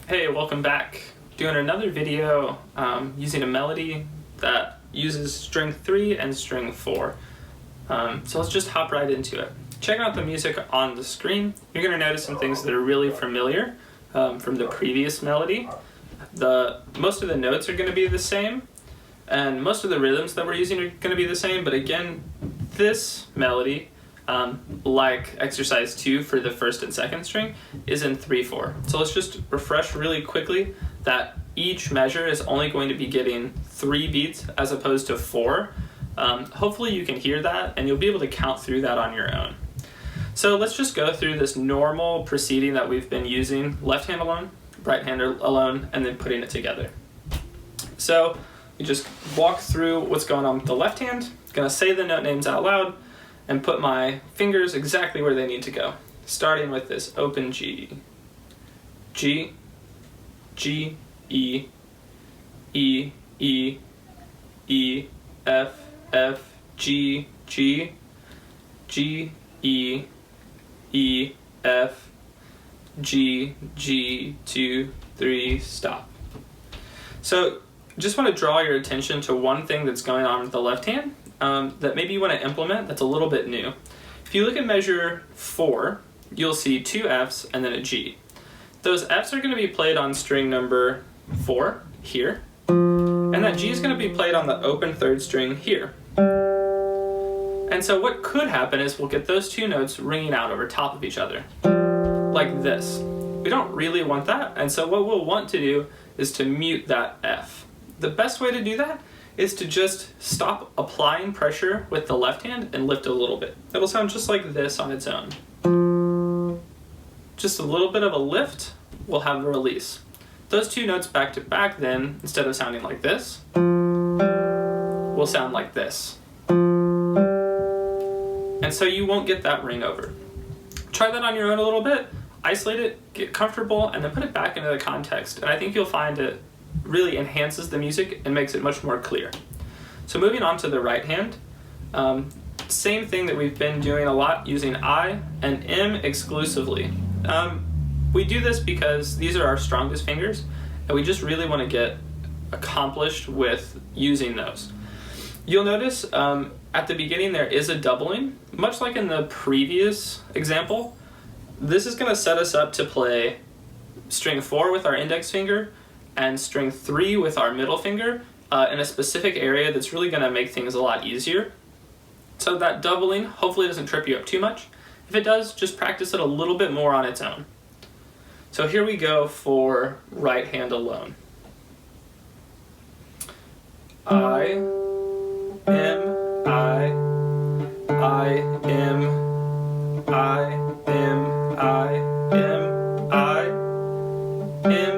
Hey, welcome back. Doing another video using a melody that uses string 3 and string 4. So let's just hop right into it. Check out the music on the screen. You're going to notice some things that are really familiar from the previous melody. Most of the notes are going to be the same, and most of the rhythms that we're using are going to be the same, but again, this melody, like exercise 2 for the first and second string, is in 3/4. So let's just refresh really quickly that each measure is only going to be getting 3 beats as opposed to 4. Hopefully you can hear that and you'll be able to count through that on your own. So let's just go through this normal proceeding that we've been using, left hand alone, right hand alone, and then putting it together. So you just walk through what's going on with the left hand, gonna say the note names out loud, and put my fingers exactly where they need to go. Starting with this open G. G, G, E, E, E, E, F, F, G, G, G, E, E, F, G, G, 2, 3, stop. So just want to draw your attention to one thing that's going on with the left hand that maybe you want to implement that's a little bit new. If you look at measure 4, you'll see 2 Fs and then a G. Those Fs are going to be played on string number 4 here, and that G is going to be played on the open 3rd string here. And so what could happen is we'll get those 2 notes ringing out over top of each other, like this. We don't really want that, and so what we'll want to do is to mute that F. The best way to do that is to just stop applying pressure with the left hand and lift a little bit. It'll sound just like this on its own. Just a little bit of a lift will have a release. Those 2 notes back to back then, instead of sounding like this, will sound like this. And so you won't get that ring over. Try that on your own a little bit, isolate it, get comfortable, and then put it back into the context. And I think you'll find it really enhances the music and makes it much more clear. So moving on to the right hand, same thing that we've been doing a lot, using I and M exclusively. We do this because these are our strongest fingers, and we just really want to get accomplished with using those. You'll notice at the beginning there is a doubling, much like in the previous example. This is going to set us up to play string 4 with our index finger and string 3 with our middle finger in a specific area that's really going to make things a lot easier. So that doubling hopefully doesn't trip you up too much. If it does, just practice it a little bit more on its own. So here we go for right hand alone. I, M, I, M, I, M, I, M, I, M,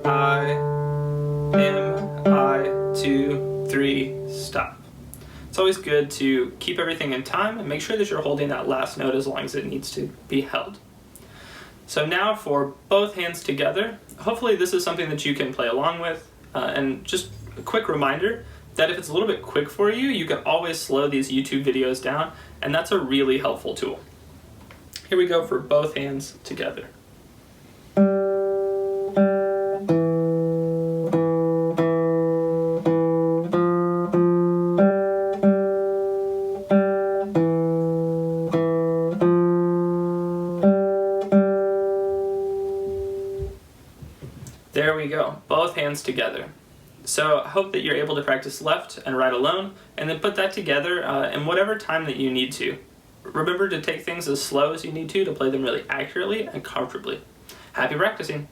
I, M, I, 2, 3, stop. It's always good to keep everything in time and make sure that you're holding that last note as long as it needs to be held. So now for both hands together, hopefully this is something that you can play along with, and just a quick reminder that if it's a little bit quick for you, you can always slow these YouTube videos down, and that's a really helpful tool. Here we go for both hands together. There we go, both hands together. So I hope that you're able to practice left and right alone, and then put that together in whatever time that you need to. Remember to take things as slow as you need to play them really accurately and comfortably. Happy practicing!